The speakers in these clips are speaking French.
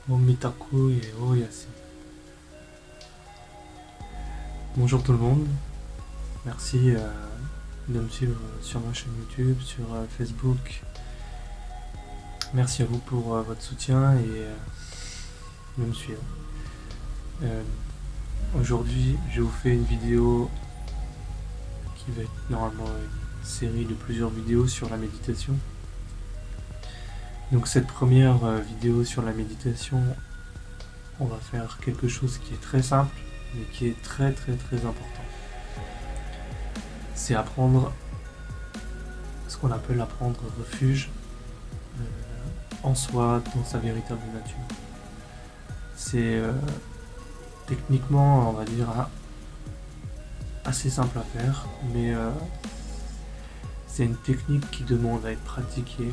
Omitaku et Oyasi. Bonjour tout le monde, merci de me suivre sur ma chaîne YouTube, sur Facebook. Merci à vous pour votre soutien et de me suivre. Aujourd'hui, je vous fais une vidéo qui va être normalement une série de plusieurs vidéos sur la méditation. Donc cette première vidéo sur la méditation, on va faire quelque chose qui est très simple, mais qui est très important. C'est apprendre ce qu'on appelle apprendre refuge en soi, dans sa véritable nature. C'est techniquement, on va dire, assez simple à faire, mais c'est une technique qui demande à être pratiquée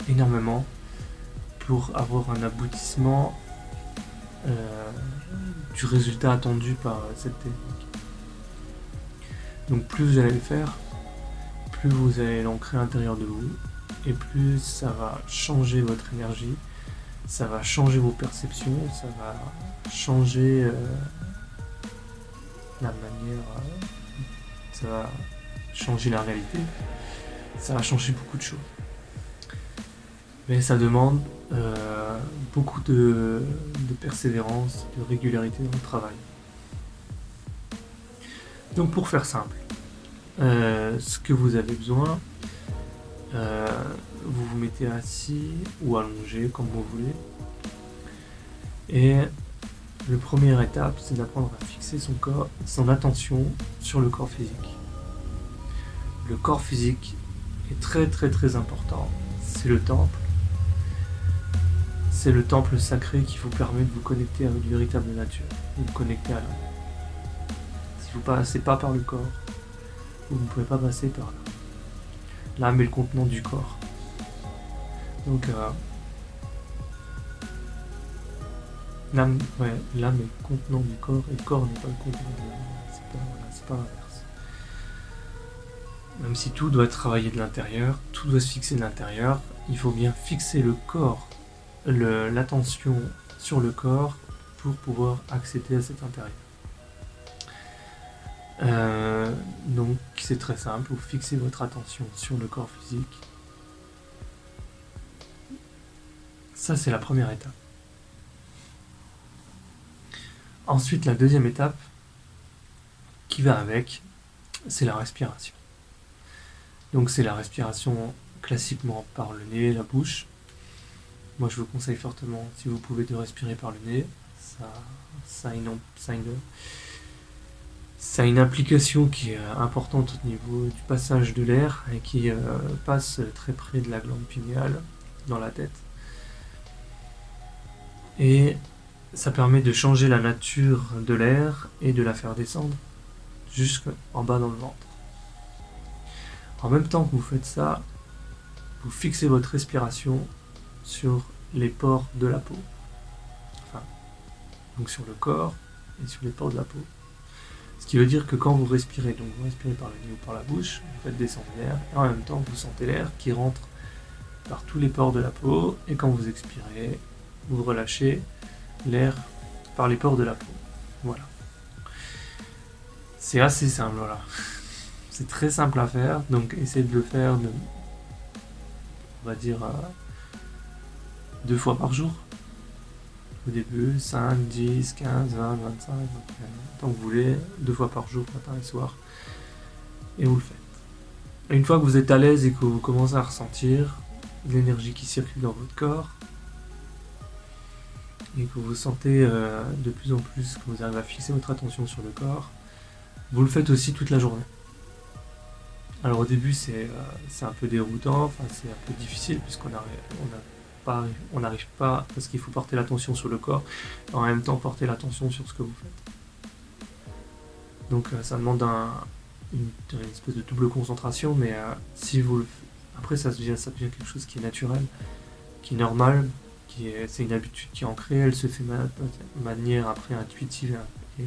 énormément pour avoir un aboutissement du résultat attendu par cette technique. Donc plus vous allez le faire, plus vous allez l'ancrer à l'intérieur de vous, et plus ça va changer votre énergie, ça va changer vos perceptions, ça va changer la manière, ça va changer la réalité, ça va changer beaucoup de choses. Mais ça demande beaucoup de persévérance, de régularité dans le travail. Donc pour faire simple, ce que vous avez besoin, vous vous mettez assis ou allongé comme vous voulez. Et la première étape, c'est d'apprendre à fixer son attention sur le corps physique. Le corps physique est très important. C'est le temple. C'est le temple sacré qui vous permet de vous connecter à votre véritable nature, de vous connecter à l'âme. Si vous ne passez pas par le corps, vous ne pouvez pas passer par là. L'âme est le contenant du corps. Donc l'âme est le contenant du corps et le corps n'est pas le contenant de l'âme. C'est pas l'inverse. Même si tout doit travailler de l'intérieur, tout doit se fixer de l'intérieur, il faut bien fixer le corps, l'attention sur le corps pour pouvoir accéder à cet intérieur. Donc c'est très simple, vous fixez votre attention sur le corps physique. Ça c'est la première étape. Ensuite la deuxième étape qui va avec, c'est la respiration. Donc c'est la respiration classiquement par le nez, la bouche. Moi je vous conseille fortement, si vous pouvez, de respirer par le nez. Ça a une implication qui est importante au niveau du passage de l'air et qui passe très près de la glande pinéale dans la tête. Et ça permet de changer la nature de l'air et de la faire descendre jusqu'en bas dans le ventre. En même temps que vous faites ça, vous fixez votre respiration sur les pores de la peau. Enfin, donc sur le corps et sur les pores de la peau. Ce qui veut dire que quand vous respirez, donc vous respirez par le nez ou par la bouche, vous faites descendre l'air, et en même temps vous sentez l'air qui rentre par tous les pores de la peau, et quand vous expirez, vous relâchez l'air par les pores de la peau. Voilà. C'est assez simple, voilà. C'est très simple à faire, donc essayez de le faire, on va dire, 2 fois par jour. Au début, 5, 10, 15, 20, 25, tant que vous voulez, 2 fois par jour, matin et soir. Et vous le faites. Et une fois que vous êtes à l'aise et que vous commencez à ressentir l'énergie qui circule dans votre corps, et que vous sentez de plus en plus que vous arrivez à fixer votre attention sur le corps, vous le faites aussi toute la journée. Alors au début c'est un peu déroutant, enfin c'est un peu difficile puisqu'on n'arrive pas, parce qu'il faut porter l'attention sur le corps et en même temps porter l'attention sur ce que vous faites. Donc ça demande une espèce de double concentration, mais si vous après ça devient quelque chose qui est naturel, qui est normal, c'est une habitude qui est ancrée, elle se fait de manière après intuitive et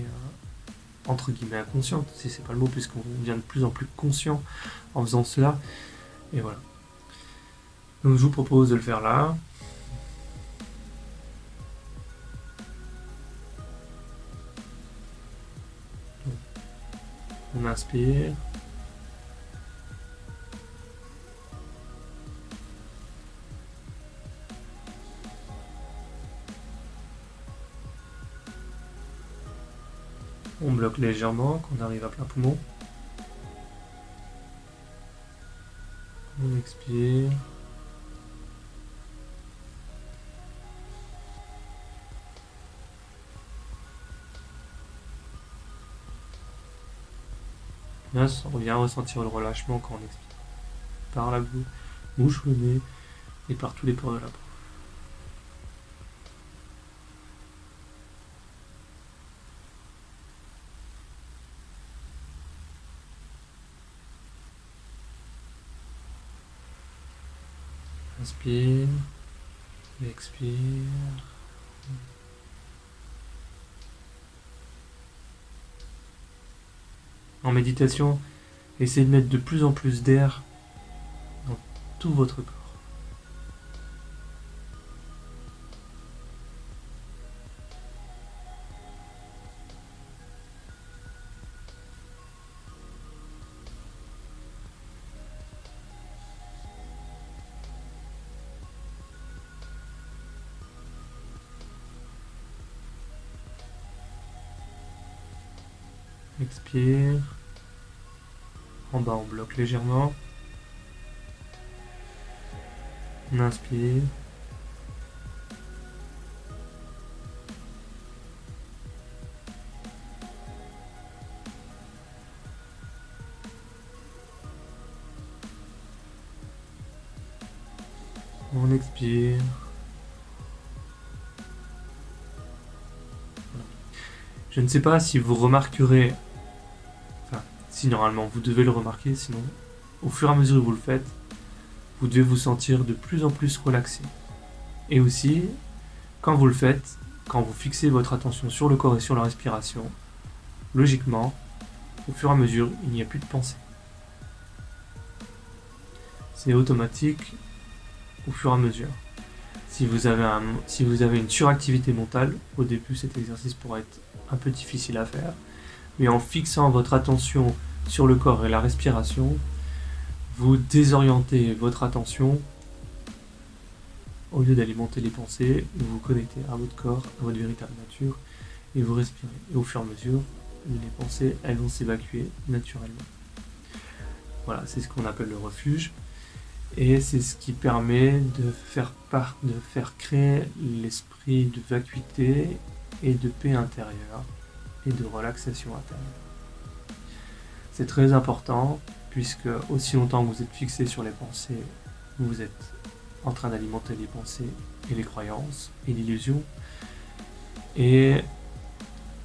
entre guillemets inconsciente, si c'est pas le mot, puisqu'on devient de plus en plus conscient en faisant cela, et voilà. Donc je vous propose de le faire là. On inspire. On bloque légèrement, qu'on arrive à plein poumon. On expire. Là, on vient ressentir le relâchement quand on expire. Par la bouche, le nez et par tous les pores de la peau. Inspire, expire. En méditation, essayez de mettre de plus en plus d'air dans tout votre corps. Expire. En bas, on bloque légèrement. On inspire. On expire. Je ne sais pas si vous remarquerez, enfin, si normalement vous devez le remarquer, sinon, au fur et à mesure que vous le faites, vous devez vous sentir de plus en plus relaxé. Et aussi, quand vous le faites, quand vous fixez votre attention sur le corps et sur la respiration, logiquement, au fur et à mesure, il n'y a plus de pensée. C'est automatique au fur et à mesure. Si vous avez une suractivité mentale, au début cet exercice pourrait être un peu difficile à faire, mais en fixant votre attention sur le corps et la respiration, vous désorientez votre attention au lieu d'alimenter les pensées, vous vous connectez à votre corps, à votre véritable nature, et vous respirez. Et au fur et à mesure, les pensées, elles vont s'évacuer naturellement. Voilà, c'est ce qu'on appelle le refuge. Et c'est ce qui permet de faire créer l'esprit de vacuité et de paix intérieure et de relaxation intérieure. C'est très important puisque aussi longtemps que vous êtes fixé sur les pensées, vous êtes en train d'alimenter les pensées et les croyances et l'illusion. Et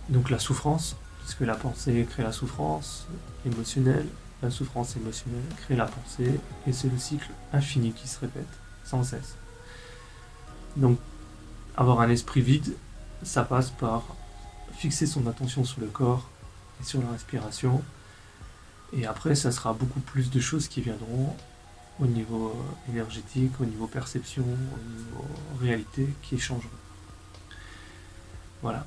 donc la souffrance, puisque la pensée crée la souffrance émotionnelle, la souffrance émotionnelle crée la pensée, et c'est le cycle infini qui se répète sans cesse. Donc, avoir un esprit vide, ça passe par fixer son attention sur le corps et sur la respiration, et après, ça sera beaucoup plus de choses qui viendront au niveau énergétique, au niveau perception, au niveau réalité, qui changeront. Voilà.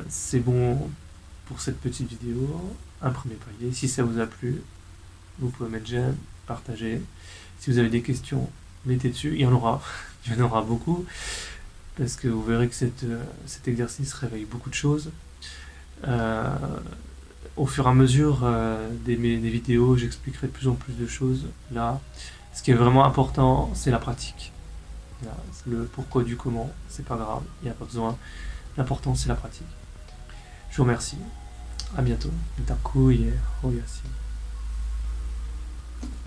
C'est bon pour cette petite vidéo. Un premier palier. Si ça vous a plu, vous pouvez mettre j'aime, partager. Si vous avez des questions, mettez dessus. Il y en aura. Il y en aura beaucoup. Parce que vous verrez que cet exercice réveille beaucoup de choses. Au fur et à mesure des vidéos, j'expliquerai de plus en plus de choses. Là, ce qui est vraiment important, c'est la pratique. Là, le pourquoi du comment, c'est pas grave. Il n'y a pas besoin. L'important, c'est la pratique. Je vous remercie. À bientôt. Nitakuye Oyasi.